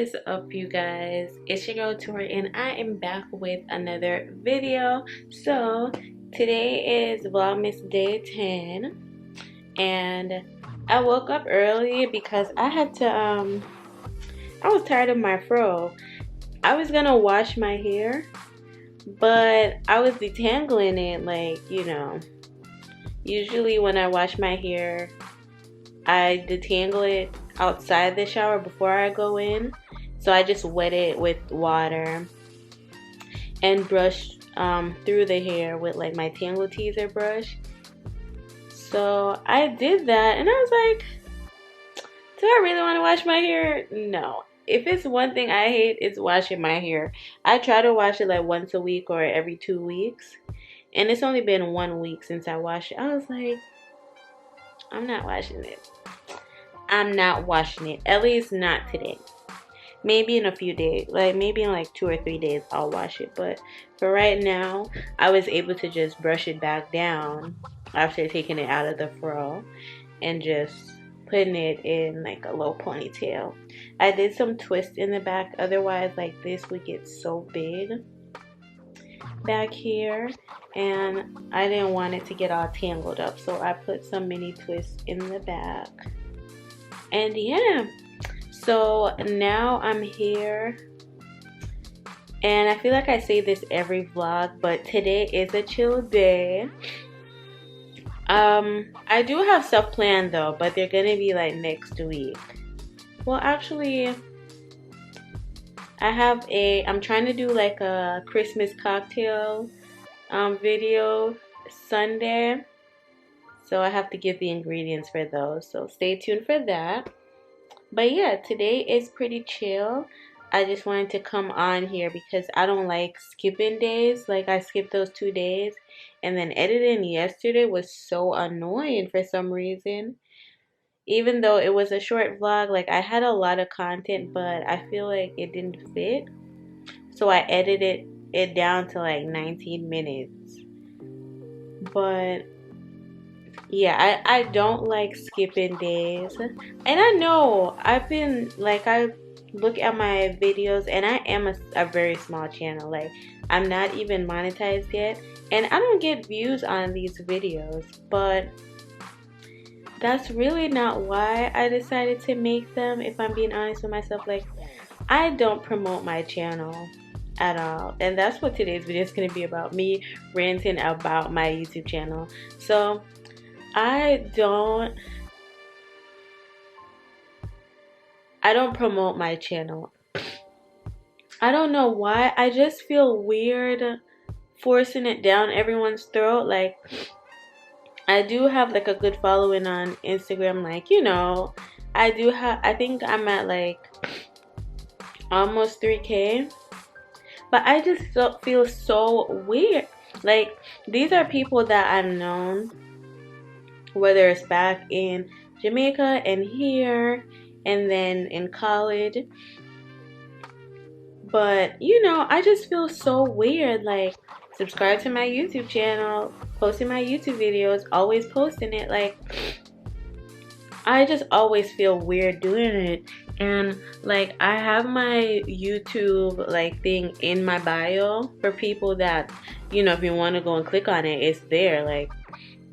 What is up, you guys? It's your girl Tori and I am back with another video. So today is Vlogmas day 10 and I woke up early because I had to I was tired of my fro. I was gonna wash my hair, but I was detangling it, like, you know, usually when I wash my hair I detangle it outside the shower before I go in. So I just wet it with water and brush through the hair with like my tangle teaser brush. So I did that and I was like, do I really want to wash my hair? No. If it's one thing I hate, it's washing my hair. I try to wash it like once a week or every 2 weeks. And it's only been 1 week since I washed it. I was like, I'm not washing it. I'm not washing it. At least not today. Maybe in a few days. Like maybe in like 2 or 3 days I'll wash it. But for right now, I was able to just brush it back down after taking it out of the fro and just putting it in like a low ponytail. I did some twists in the back. Otherwise, like this would get so big back here. And I didn't want it to get all tangled up. So I put some mini twists in the back. And yeah, so now I'm here, and I feel like I say this every vlog, but today is a chill day. I do have stuff planned though, but they're gonna be like next week. Well, actually, I'm trying to do like a Christmas cocktail video Sunday. So I have to get the ingredients for those. So stay tuned for that. But yeah, today is pretty chill. I just wanted to come on here because I don't like skipping days. Like I skipped those 2 days. And then editing yesterday was so annoying for some reason. Even though it was a short vlog, like I had a lot of content, but I feel like it didn't fit. So I edited it down to like 19 minutes. But yeah, I don't like skipping days. And I know I've been like, I look at my videos and I am a very small channel. Like I'm not even monetized yet. And I don't get views on these videos. But that's really not why I decided to make them, if I'm being honest with myself. Like I don't promote my channel at all. And that's what today's video is going to be about. Me ranting about my YouTube channel. So I don't promote my channel. I don't know why. I just feel weird forcing it down everyone's throat. Like I do have like a good following on Instagram. Like, you know, I think I'm at like almost 3K. But I just feel so weird. Like these are people that I've known, whether it's back in Jamaica and here and then in college. But you know, I just feel so weird, like subscribe to my YouTube channel, posting my YouTube videos, always posting it. Like I just always feel weird doing it. And like I have my YouTube like thing in my bio for people that, you know, if you want to go and click on it, it's there. Like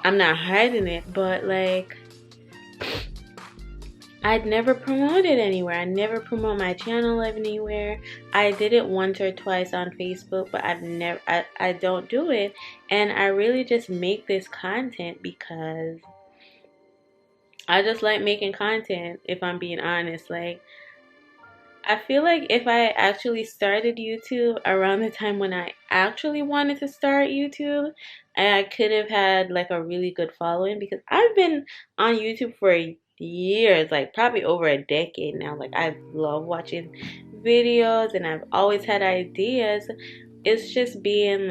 I'm not hiding it, but like I'd never promote it anywhere. I never promote my channel anywhere. I did it once or twice on Facebook, but I don't do it. And I really just make this content because I just like making content, if I'm being honest. Like I feel like if I actually started YouTube around the time when I actually wanted to start YouTube, I could have had like a really good following, because I've been on YouTube for years, like probably over a decade now. Like I love watching videos and I've always had ideas. It's just being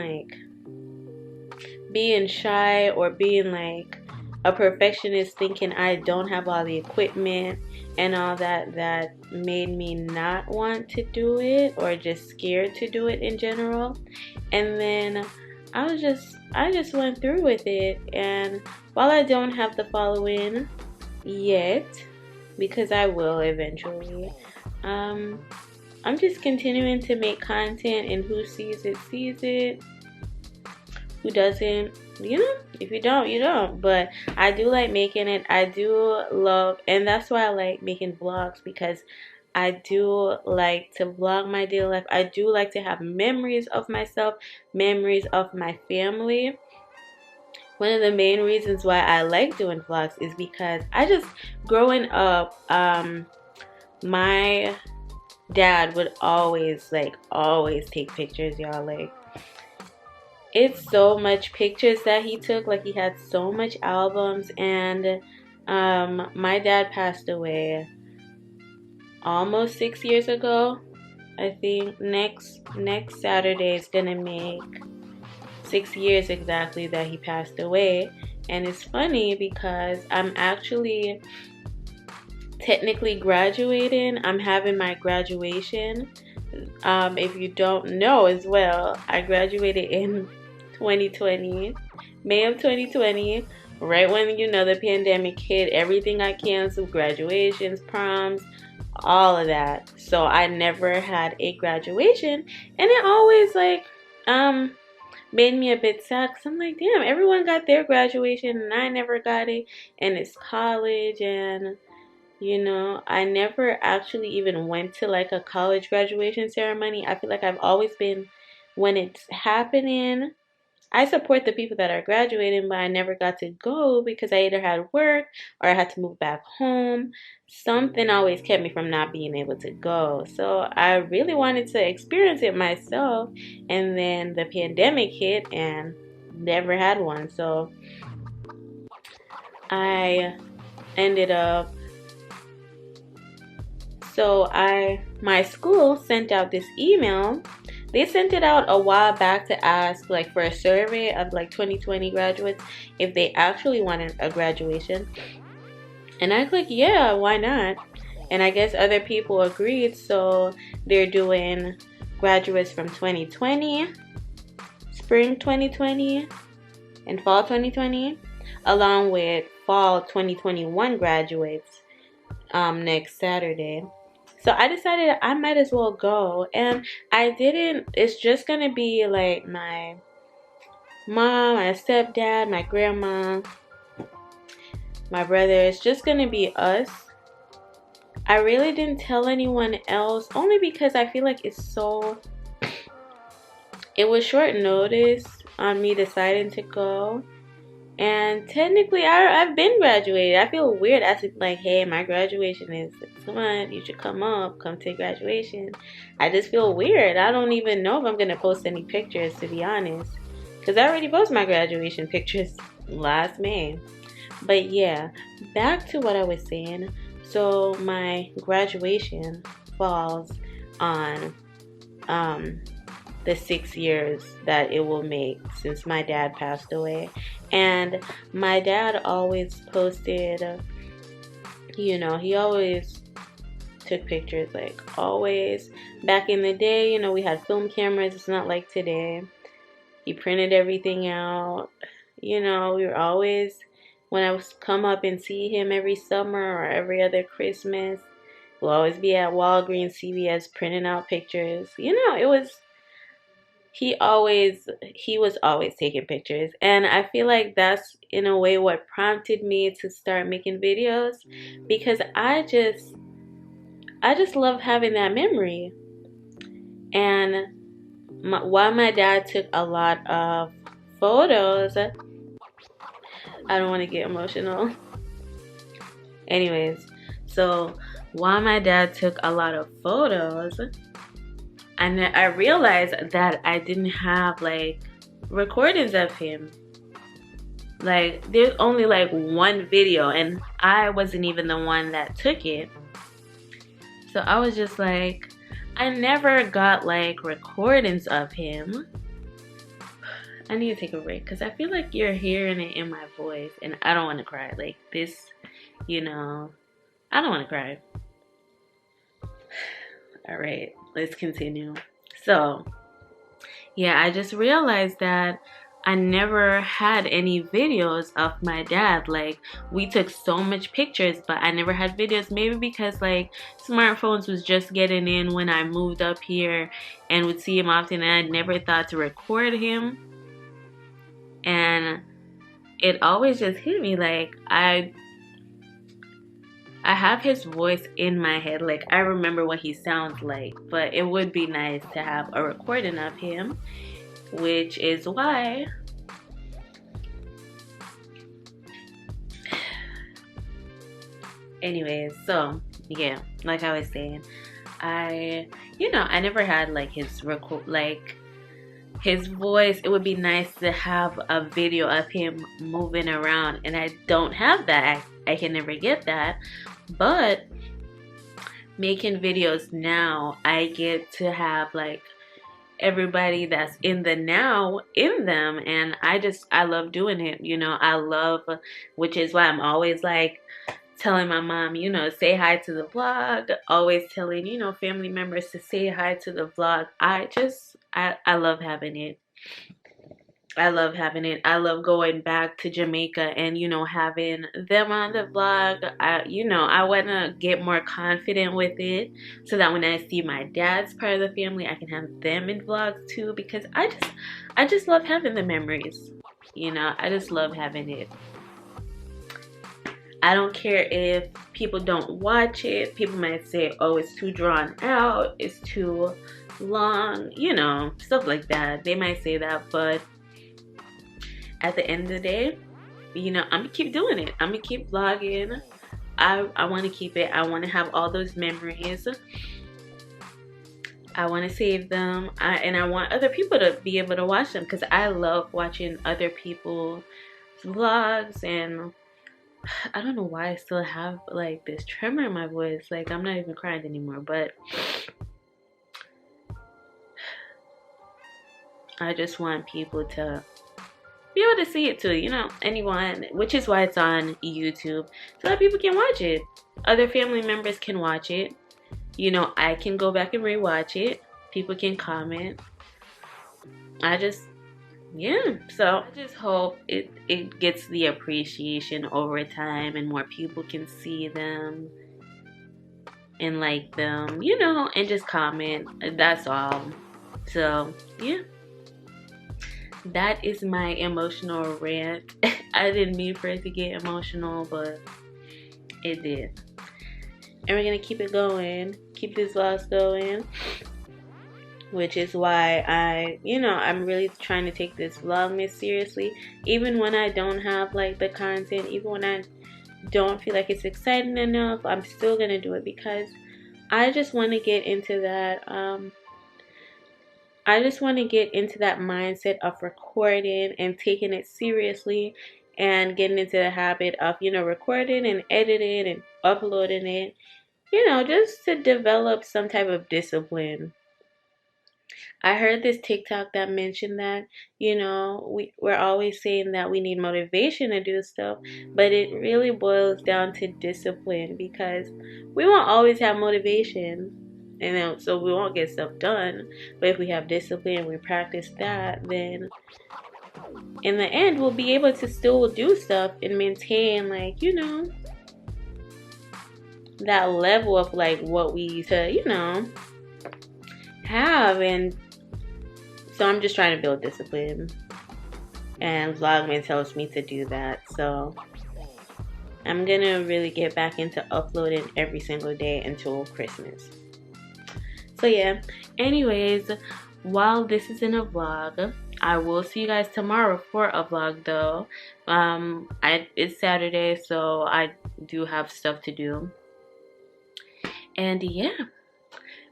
shy or being like a perfectionist, thinking I don't have all the equipment and all that made me not want to do it, or just scared to do it in general. And then I just went through with it. And while I don't have the following yet, because I will eventually, I'm just continuing to make content, and who sees it sees it. Who doesn't, you know, if you don't, you don't. But I do like making it. I do love, and that's why I like making vlogs, because I do like to vlog my daily life. I do like to have memories of myself, memories of my family. One of the main reasons why I like doing vlogs is because I just, growing up, my dad would always take pictures, y'all. Like, it's so much pictures that he took. Like, he had so much albums. And my dad passed away almost 6 years ago. I think next Saturday is gonna make 6 years exactly that he passed away. And it's funny because I'm actually technically graduating. I'm having my graduation. If you don't know as well, I graduated in 2020, May of 2020, right when, you know, the pandemic hit. Everything got canceled, graduations, proms, all of that. So I never had a graduation, and it always like made me a bit sad, because I'm like, damn, everyone got their graduation and I never got it. And it's college, and you know, I never actually even went to like a college graduation ceremony. I feel like I've always been, when it's happening, I support the people that are graduating, but I never got to go because I either had work or I had to move back home. Something always kept me from not being able to go. So I really wanted to experience it myself, and then the pandemic hit and never had one. So I ended up, my school sent out this email. They sent it out a while back to ask, like, for a survey of like 2020 graduates if they actually wanted a graduation. And I clicked, yeah, why not? And I guess other people agreed, so they're doing graduates from 2020, spring 2020, and fall 2020, along with fall 2021 graduates next Saturday. So I decided I might as well go, and I didn't. It's just gonna be like my mom, my stepdad, my grandma, my brother. It's just gonna be us. I really didn't tell anyone else, only because I feel like it was short notice on me deciding to go. And technically, I've been graduated. I feel weird asking, like, hey, my graduation is this month. You should come to graduation. I just feel weird. I don't even know if I'm going to post any pictures, to be honest. Because I already posted my graduation pictures last May. But yeah, back to what I was saying. So my graduation falls on the 6 years that it will make since my dad passed away. And my dad always posted, you know, he always took pictures, like, always. Back in the day, you know, we had film cameras. It's not like today. He printed everything out. You know, we were always, when I was come up and see him every summer or every other Christmas, we'll always be at Walgreens, CVS, printing out pictures. You know, it was, he was always taking pictures. And I feel like that's in a way what prompted me to start making videos, because I just love having that memory. And while my dad took a lot of photos, I don't want to get emotional. Anyways, so while my dad took a lot of photos, and I realized that I didn't have like recordings of him. Like, there's only like one video, and I wasn't even the one that took it. So I was just like, I never got like recordings of him. I need to take a break because I feel like you're hearing it in my voice, and I don't want to cry. Like this, you know, I don't want to cry. All right, let's continue. So, yeah, I just realized that I never had any videos of my dad. Like, we took so much pictures, but I never had videos. Maybe because like smartphones was just getting in when I moved up here and would see him often, and I never thought to record him. And it always just hit me, like I have his voice in my head. Like, I remember what he sounds like, but it would be nice to have a recording of him, which is why anyways, so yeah, like I was saying, I never had like his record, like his voice. It would be nice to have a video of him moving around, and I don't have that. I can never get that. But making videos now, I get to have like everybody that's in the now in them, and I love doing it. I love, which is why I'm always like telling my mom, say hi to the vlog, always telling, family members to say hi to the vlog. I love having it. I love having it. I love going back to Jamaica and, having them on the vlog. I want to get more confident with it so that when I see my dad's part of the family, I can have them in vlogs too, because I just love having the memories. I just love having it. I don't care if people don't watch it. People might say, oh, it's too drawn out, it's too long, stuff like that. They might say that, but at the end of the day, I'm gonna keep doing it. I'm gonna keep vlogging. I want to keep it. I want to have all those memories. I want to save them. And I want other people to be able to watch them, because I love watching other people's vlogs. And I don't know why I still have like this tremor in my voice. Like, I'm not even crying anymore, but I just want people to be able to see it too, anyone, which is why it's on YouTube, so that people can watch it. Other family members can watch it. I can go back and rewatch it. People can comment. So I just hope it gets the appreciation over time, and more people can see them and like them, and just comment. That's all. So yeah, that is my emotional rant. I didn't mean for it to get emotional, but it did. And we're gonna keep it going, keep these vlogs going, which is why I'm really trying to take this Vlogmas seriously. Even when I don't have like the content, even when I don't feel like it's exciting enough, I'm still gonna do it, because I just want to get into that mindset of recording and taking it seriously, and getting into the habit of recording and editing and uploading it, just to develop some type of discipline. I heard this TikTok that mentioned that, we're always saying that we need motivation to do stuff, but it really boils down to discipline, because we won't always have motivation, and then, so we won't get stuff done. But if we have discipline and we practice that, then in the end, we'll be able to still do stuff and maintain, like, that level of like what we used to, have. And so I'm just trying to build discipline, and Vlogmas helps me to do that. So I'm gonna really get back into uploading every single day until Christmas. So yeah, anyways, while this is in a vlog, I will see you guys tomorrow for a vlog though. It's Saturday, so I do have stuff to do. And yeah,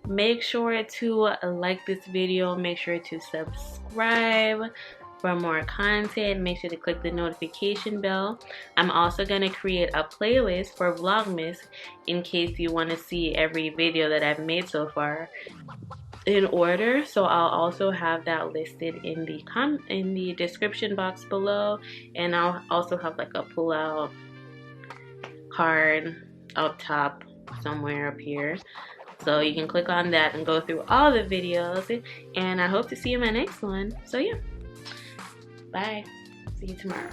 make sure to like this video, make sure to subscribe for more content, make sure to click the notification bell. I'm also going to create a playlist for Vlogmas in case you want to see every video that I've made so far in order. So I'll also have that listed in the description box below, and I'll also have like a pull-out card up top somewhere up here, so you can click on that and go through all the videos. And I hope to see you in my next one. So yeah, Bye. See you tomorrow.